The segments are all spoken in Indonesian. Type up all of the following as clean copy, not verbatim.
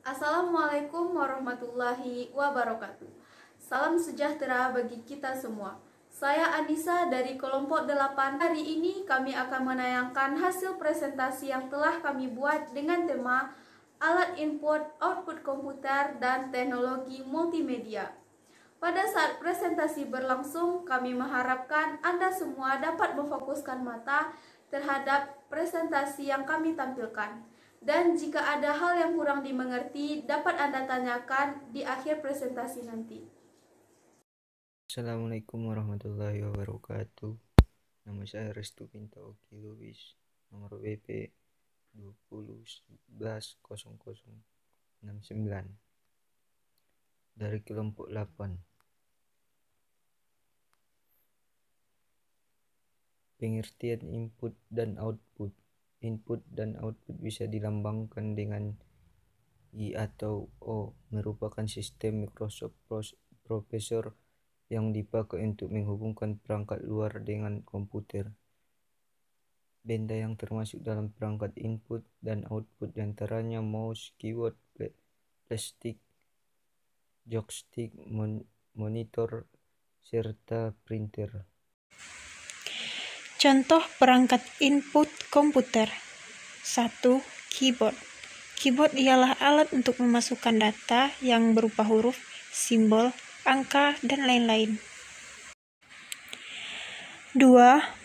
Assalamualaikum warahmatullahi wabarakatuh. Salam sejahtera bagi kita semua. Saya Anissa dari kelompok 8. Hari ini kami akan menayangkan hasil presentasi yang telah kami buat dengan tema alat input output komputer dan teknologi multimedia. Pada saat presentasi berlangsung, kami mengharapkan Anda semua dapat memfokuskan mata terhadap presentasi yang kami tampilkan. Dan jika ada hal yang kurang dimengerti, dapat Anda tanyakan di akhir presentasi nanti. Assalamualaikum warahmatullahi wabarakatuh. Nama saya Restu Pinta Oki Lubis, nomor BP 20110069 dari kelompok 8. Pengertian input dan output. Input dan output bisa dilambangkan dengan I atau O, merupakan sistem Microsoft Professor yang dipakai untuk menghubungkan perangkat luar dengan komputer. Benda yang termasuk dalam perangkat input dan output diantaranya mouse, keyboard, plastik, joystick, monitor, serta printer. Contoh perangkat input komputer. 1. Keyboard. Keyboard ialah alat untuk memasukkan data yang berupa huruf, simbol, angka, dan lain-lain. 2.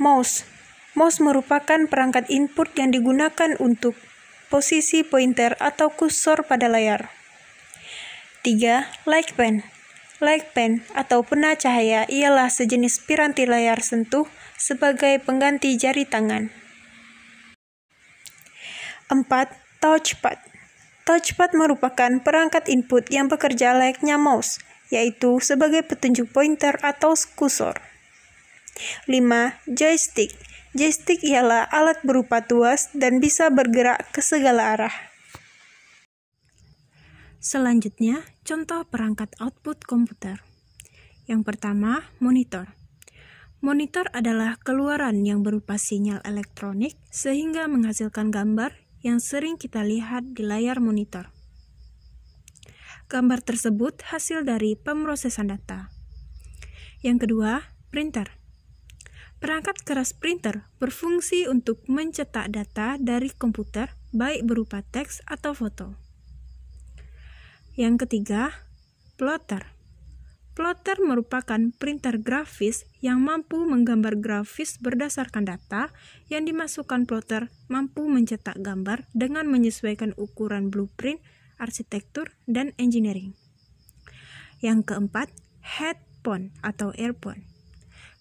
Mouse. Mouse merupakan perangkat input yang digunakan untuk posisi pointer atau kursor pada layar. 3. Light pen. Light pen atau pena cahaya ialah sejenis piranti layar sentuh sebagai pengganti jari tangan. 4. Touchpad. Touchpad merupakan perangkat input yang bekerja layaknya mouse, yaitu sebagai petunjuk pointer atau kursor. 5. Joystick. Joystick ialah alat berupa tuas dan bisa bergerak ke segala arah. Selanjutnya, contoh perangkat output komputer. Yang pertama, monitor. Monitor adalah keluaran yang berupa sinyal elektronik sehingga menghasilkan gambar yang sering kita lihat di layar monitor. Gambar tersebut hasil dari pemrosesan data. Yang kedua, printer. Perangkat keras printer berfungsi untuk mencetak data dari komputer, baik berupa teks atau foto. Yang ketiga, plotter. Plotter merupakan printer grafis yang mampu menggambar grafis berdasarkan data yang dimasukkan. Plotter mampu mencetak gambar dengan menyesuaikan ukuran blueprint, arsitektur, dan engineering. Yang keempat, headphone atau earphone.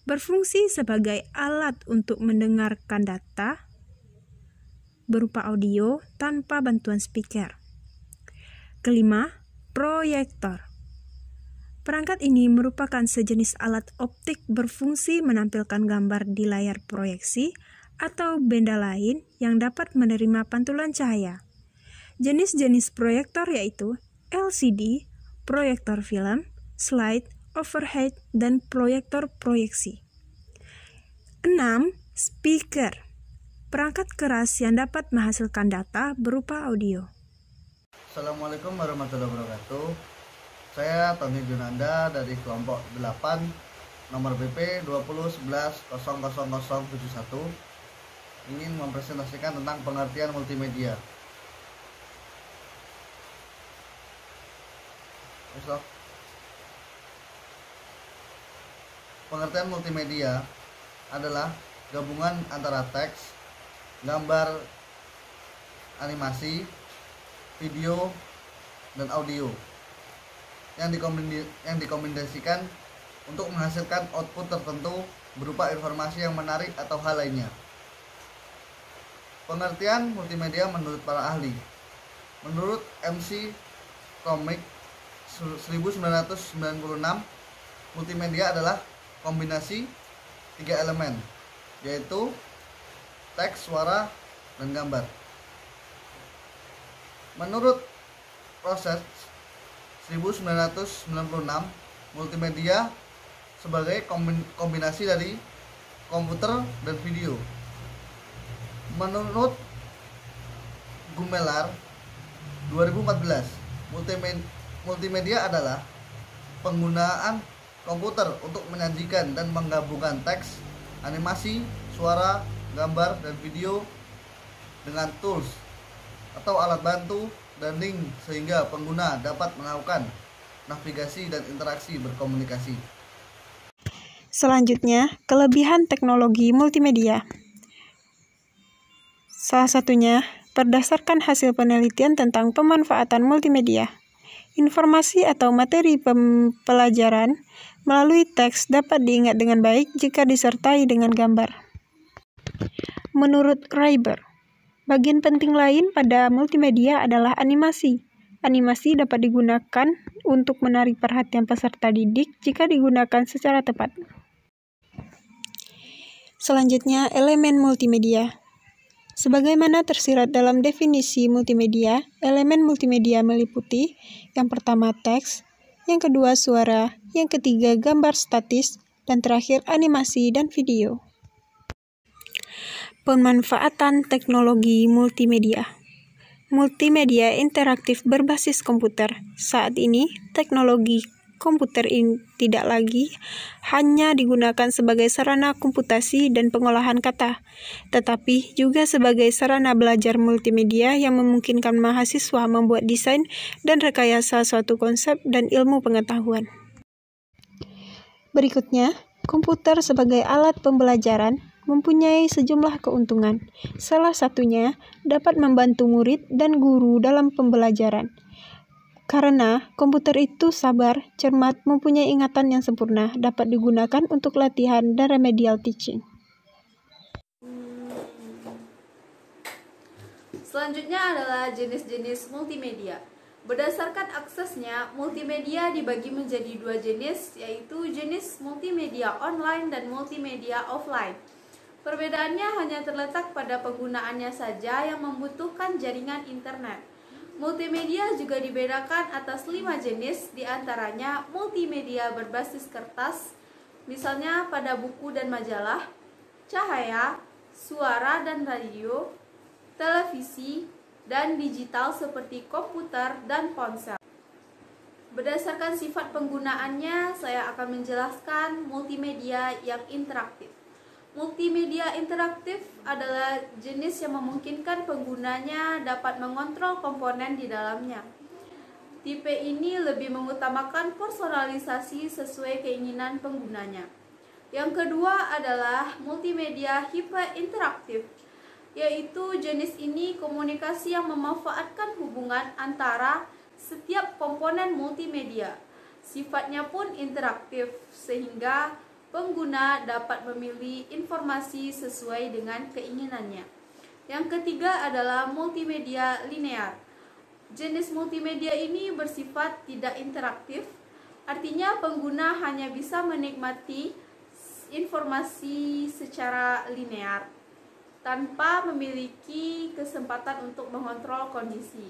Berfungsi sebagai alat untuk mendengarkan data berupa audio tanpa bantuan speaker. Kelima, proyektor. Perangkat ini merupakan sejenis alat optik berfungsi menampilkan gambar di layar proyeksi atau benda lain yang dapat menerima pantulan cahaya. Jenis-jenis proyektor yaitu LCD, proyektor film, slide, overhead, dan proyektor proyeksi. 6. Speaker. Perangkat keras yang dapat menghasilkan data berupa audio. Assalamualaikum warahmatullahi wabarakatuh. Saya Tony Junanda dari kelompok 8, nomor BP 2011000071, ingin mempresentasikan tentang pengertian multimedia. Pengertian multimedia adalah gabungan antara teks, gambar, animasi, video, dan audio yang dikombinasikan untuk menghasilkan output tertentu berupa informasi yang menarik atau hal lainnya. Pengertian multimedia menurut para ahli. Menurut MC Comic 1996, multimedia adalah kombinasi 3 elemen, yaitu teks, suara, dan gambar. Menurut proses 1996, multimedia sebagai kombinasi dari komputer dan video. Menurut Gumelar 2014, Multimedia adalah penggunaan komputer untuk menyajikan dan menggabungkan teks, animasi, suara, gambar, dan video dengan tools atau alat bantu dan link sehingga pengguna dapat melakukan navigasi dan interaksi berkomunikasi. Selanjutnya, kelebihan teknologi multimedia. Salah satunya, berdasarkan hasil penelitian tentang pemanfaatan multimedia, informasi atau materi pembelajaran melalui teks dapat diingat dengan baik jika disertai dengan gambar. Menurut Reiber, bagian penting lain pada multimedia adalah animasi. Animasi dapat digunakan untuk menarik perhatian peserta didik jika digunakan secara tepat. Selanjutnya, elemen multimedia. Sebagaimana tersirat dalam definisi multimedia, elemen multimedia meliputi yang pertama teks, yang kedua suara, yang ketiga gambar statis, dan terakhir animasi dan video. Pemanfaatan teknologi multimedia. Multimedia interaktif berbasis komputer. Saat ini, teknologi komputer ini tidak lagi hanya digunakan sebagai sarana komputasi dan pengolahan kata, tetapi juga sebagai sarana belajar multimedia yang memungkinkan mahasiswa membuat desain dan rekayasa suatu konsep dan ilmu pengetahuan. Berikutnya, komputer sebagai alat pembelajaran mempunyai sejumlah keuntungan. Salah satunya dapat membantu murid dan guru dalam pembelajaran. Karena komputer itu sabar, cermat, mempunyai ingatan yang sempurna, dapat digunakan untuk latihan dan remedial teaching. Selanjutnya adalah jenis-jenis multimedia. Berdasarkan aksesnya, multimedia dibagi menjadi dua jenis, yaitu jenis multimedia online dan multimedia offline. Perbedaannya hanya terletak pada penggunaannya saja yang membutuhkan jaringan internet. Multimedia juga dibedakan atas 5 jenis, diantaranya multimedia berbasis kertas, misalnya pada buku dan majalah, cahaya, suara dan radio, televisi, dan digital seperti komputer dan ponsel. Berdasarkan sifat penggunaannya, saya akan menjelaskan multimedia yang interaktif. Multimedia interaktif adalah jenis yang memungkinkan penggunanya dapat mengontrol komponen di dalamnya. Tipe ini lebih mengutamakan personalisasi sesuai keinginan penggunanya. Yang kedua adalah multimedia hyperinteraktif, yaitu jenis ini komunikasi yang memanfaatkan hubungan antara setiap komponen multimedia. Sifatnya pun interaktif, sehingga pengguna dapat memilih informasi sesuai dengan keinginannya. Yang ketiga adalah multimedia linear. Jenis multimedia ini bersifat tidak interaktif, artinya pengguna hanya bisa menikmati informasi secara linear tanpa memiliki kesempatan untuk mengontrol kondisi.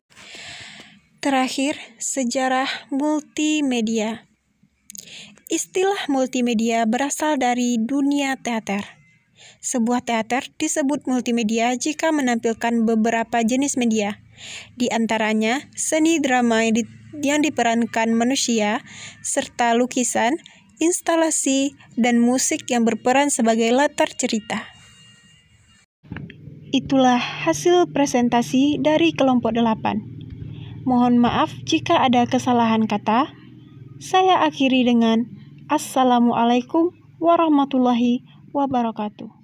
Terakhir, sejarah multimedia. Istilah multimedia berasal dari dunia teater. Sebuah teater disebut multimedia jika menampilkan beberapa jenis media, di antaranya seni drama yang diperankan manusia, serta lukisan, instalasi, dan musik yang berperan sebagai latar cerita. Itulah hasil presentasi dari kelompok 8. Mohon maaf jika ada kesalahan kata. Saya akhiri dengan Assalamualaikum warahmatullahi wabarakatuh.